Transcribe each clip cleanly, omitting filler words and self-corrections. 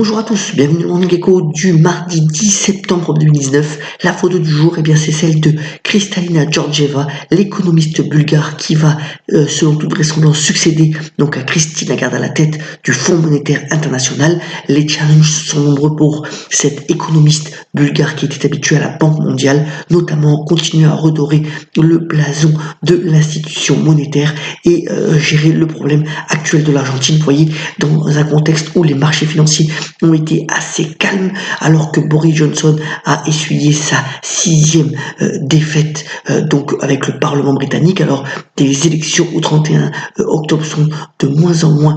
Bonjour à tous, bienvenue dans Morning Echo du mardi 10 septembre 2019. La photo du jour, c'est celle de Kristalina Georgieva, l'économiste bulgare qui va, selon toute vraisemblance, succéder donc à Christine Lagarde à la tête du Fonds monétaire international. Les challenges sont nombreux pour cette économiste bulgare qui était habituée à la Banque mondiale, notamment continuer à redorer le blason de l'institution monétaire et gérer le problème actuel de l'Argentine. Vous voyez, dans un contexte où les marchés financiers ont été assez calmes, alors que Boris Johnson a essuyé sa 6e défaite donc avec le Parlement britannique. Alors des élections au 31 octobre sont de moins en moins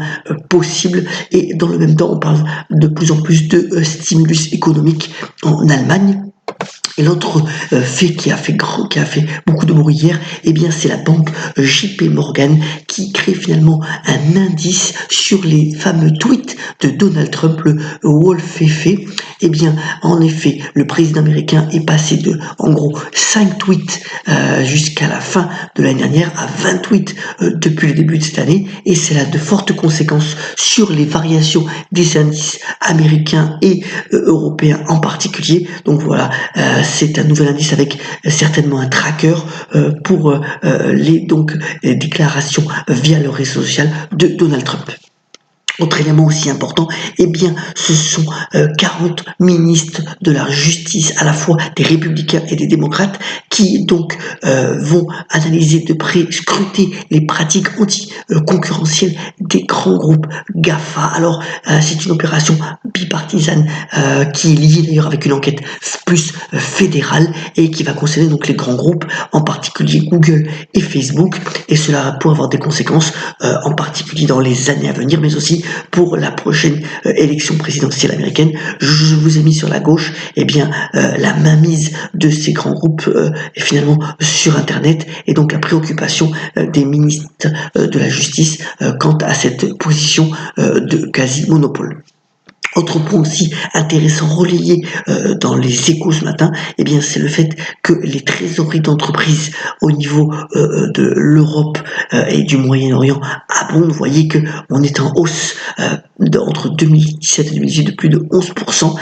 possibles, et dans le même temps on parle de plus en plus de stimulus économique en Allemagne. Et l'autre fait qui a fait beaucoup de bruit hier, c'est la banque JP Morgan qui crée finalement un indice sur les fameux tweets de Donald Trump, le Wolf Effet. En effet, le président américain est passé de, en gros, 5 tweets jusqu'à la fin de l'année dernière à 20 tweets depuis le début de cette année, et cela a de fortes conséquences sur les variations des indices américains et européens en particulier. Donc voilà, c'est un nouvel indice avec certainement un tracker pour les déclarations via le réseau social de Donald Trump. Autre élément aussi important, ce sont 40 ministres de la justice, à la fois des républicains et des démocrates, qui donc vont analyser de près, scruter les pratiques anti-concurrentielles des grands groupes GAFA. Alors c'est une opération bipartisane qui est liée d'ailleurs avec une enquête plus fédérale et qui va concerner donc les grands groupes, en particulier Google et Facebook, et cela pourrait avoir des conséquences en particulier dans les années à venir, mais aussi pour la prochaine élection présidentielle américaine. Je vous ai mis sur la gauche la mainmise de ces grands groupes finalement sur Internet, et donc la préoccupation des ministres de la justice quant à cette position de quasi-monopole. Autre point aussi intéressant relayé dans les Échos ce matin, c'est le fait que les trésoreries d'entreprises au niveau de l'Europe et du Moyen-Orient abondent. Vous voyez que on est en hausse entre 2017 et 2018 de plus de 11%,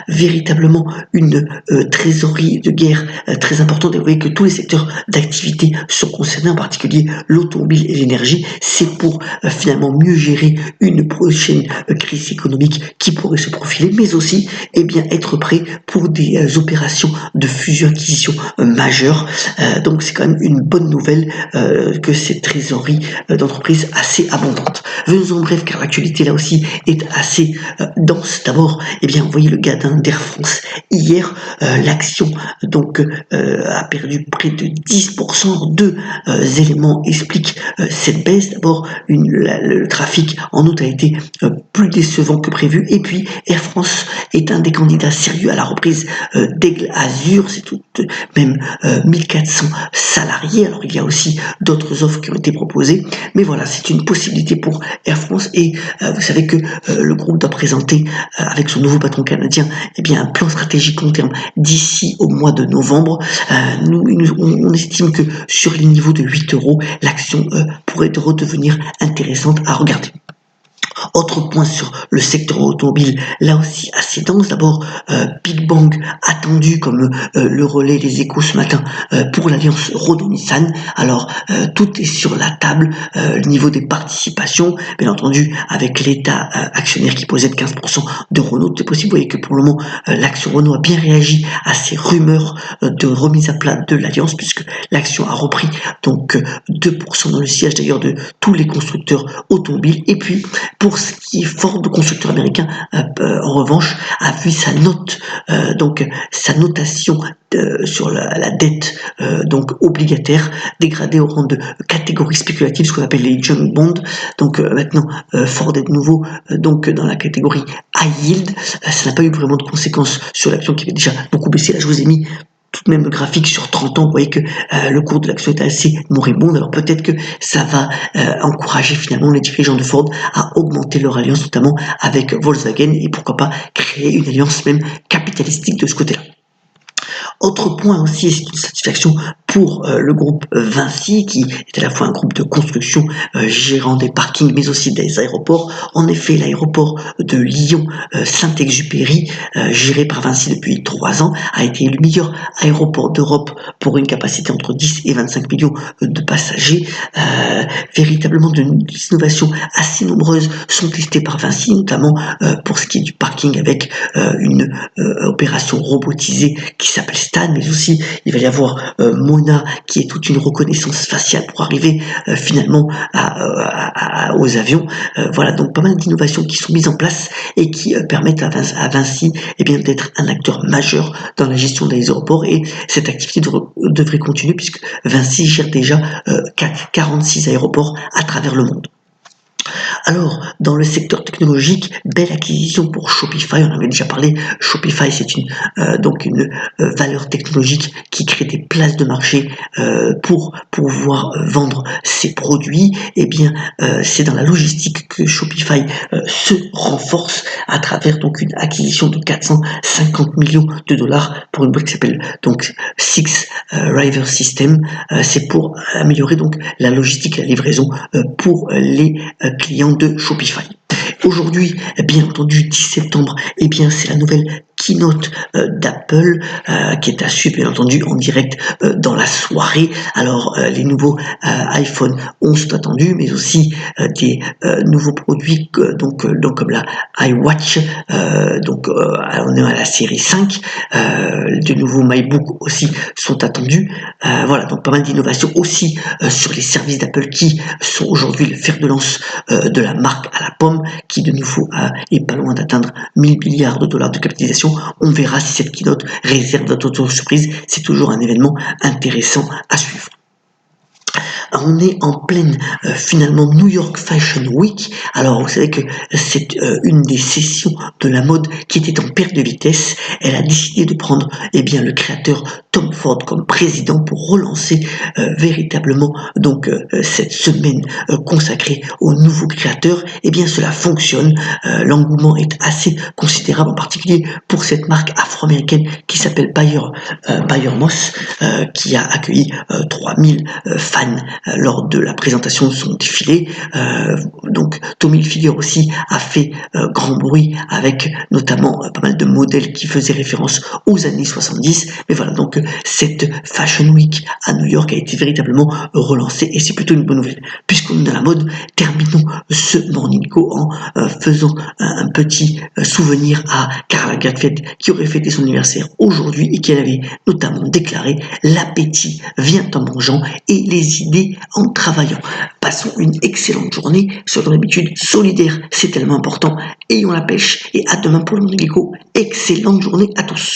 véritablement une trésorerie de guerre très importante. Et vous voyez que tous les secteurs d'activité sont concernés, en particulier l'automobile et l'énergie. C'est pour finalement mieux gérer une prochaine crise économique qui pourrait se profiler, mais aussi être prêt pour des opérations de fusion-acquisition majeures. Donc c'est quand même une bonne nouvelle que cette trésorerie d'entreprise assez abondante. Venons en bref, car l'actualité là aussi est assez dense. D'abord, vous voyez le gadin d'Air France hier, l'action a perdu près de 10%. Deux éléments expliquent cette baisse. D'abord, le trafic en août a été plus décevant que prévu, et puis Air France est un des candidats sérieux à la reprise d'Aigle Azur. C'est tout de même 1400 salariés. Alors il y a aussi d'autres offres qui ont été proposées, mais voilà, c'est une possibilité pour Air France. Et vous savez que le groupe doit présenter avec son nouveau patron canadien un plan stratégique long terme d'ici au mois de novembre. On estime que sur les niveaux de 8 €, l'action pourrait redevenir intéressante à regarder. Autre point sur le secteur automobile, là aussi assez dense. D'abord, Big Bang attendu comme le relais des Échos ce matin pour l'alliance Renault-Nissan. Alors, tout est sur la table, le niveau des participations, bien entendu, avec l'État actionnaire qui possède 15% de Renault. C'est possible, vous voyez que pour le moment, l'action Renault a bien réagi à ces rumeurs de remise à plat de l'alliance, puisque l'action a repris donc 2% dans le sillage d'ailleurs de tous les constructeurs automobiles. Et puis, pour ce qui est Ford, le constructeur américain, en revanche, a vu sa note, sa notation sur la dette obligataire dégradée au rang de catégorie spéculative, ce qu'on appelle les junk bonds. Donc maintenant, Ford est de nouveau dans la catégorie high yield. Ça n'a pas eu vraiment de conséquences sur l'action qui avait déjà beaucoup baissé. Là, je vous ai mis tout de même le graphique sur 30 ans, vous voyez que le cours de l'action est assez moribond. Alors peut-être que ça va encourager finalement les dirigeants de Ford à augmenter leur alliance, notamment avec Volkswagen, et pourquoi pas créer une alliance même capitalistique de ce côté-là. Autre point aussi, c'est une satisfaction pour le groupe Vinci, qui est à la fois un groupe de construction gérant des parkings, mais aussi des aéroports. En effet, l'aéroport de Lyon Saint-Exupéry, géré par Vinci depuis 3 ans, a été élu meilleur aéroport d'Europe pour une capacité entre 10 et 25 millions de passagers. Véritablement, de innovations assez nombreuses sont testées par Vinci, notamment pour ce qui est du parking avec une opération robotisée qui s'appelle Stan, mais aussi il va y avoir Mona, qui est toute une reconnaissance faciale pour arriver finalement aux avions. Voilà, donc pas mal d'innovations qui sont mises en place et qui permettent à Vinci d'être un acteur majeur dans la gestion des aéroports, et cette activité devrait continuer puisque Vinci gère déjà 46 aéroports à travers le monde. Alors, dans le secteur technologique, belle acquisition pour Shopify, on en avait déjà parlé. Shopify, c'est une valeur technologique qui crée des places de marché pour pouvoir vendre ses produits. C'est dans la logistique que Shopify se renforce à travers donc une acquisition de 450 millions de dollars pour une boîte qui s'appelle donc Six River System. C'est pour améliorer donc la logistique et la livraison pour les clients de Shopify. Aujourd'hui, bien entendu, 10 septembre, c'est la nouvelle keynote d'Apple qui est à suivre bien entendu en direct dans la soirée. Alors les nouveaux iPhone 11 sont attendus, mais aussi des nouveaux produits comme la iWatch, on est à la série 5, de nouveaux MacBook aussi sont attendus. Voilà, donc pas mal d'innovations aussi sur les services d'Apple qui sont aujourd'hui le fer de lance de la marque à la pomme, qui de nouveau est pas loin d'atteindre 1000 milliards de dollars de capitalisation. On verra si cette keynote réserve d'autres surprises. C'est toujours un événement intéressant à suivre. On est en pleine finalement New York Fashion Week. Alors vous savez que c'est une des sessions de la mode qui était en perte de vitesse. Elle a décidé de prendre le créateur Tom Ford comme président pour relancer véritablement cette semaine consacrée aux nouveaux créateurs. Cela fonctionne. L'engouement est assez considérable, en particulier pour cette marque afro-américaine qui s'appelle Bayer Moss, qui a accueilli 3000 fans lors de la présentation de son défilé. Tommy Hilfiger aussi a fait grand bruit avec notamment pas mal de modèles qui faisaient référence aux années 70. Mais voilà, donc cette Fashion Week à New York a été véritablement relancée et c'est plutôt une bonne nouvelle. Puisqu'on est dans la mode, terminons ce Morning Co en faisant un petit souvenir à Karl Lagerfeld qui aurait fêté son anniversaire aujourd'hui et qui avait notamment déclaré « L'appétit vient en mangeant et les idées en travaillant ». Passons une excellente journée. Soyons d'habitude solidaires, c'est tellement important. Ayons la pêche et à demain pour le Morning Co. Excellente journée à tous.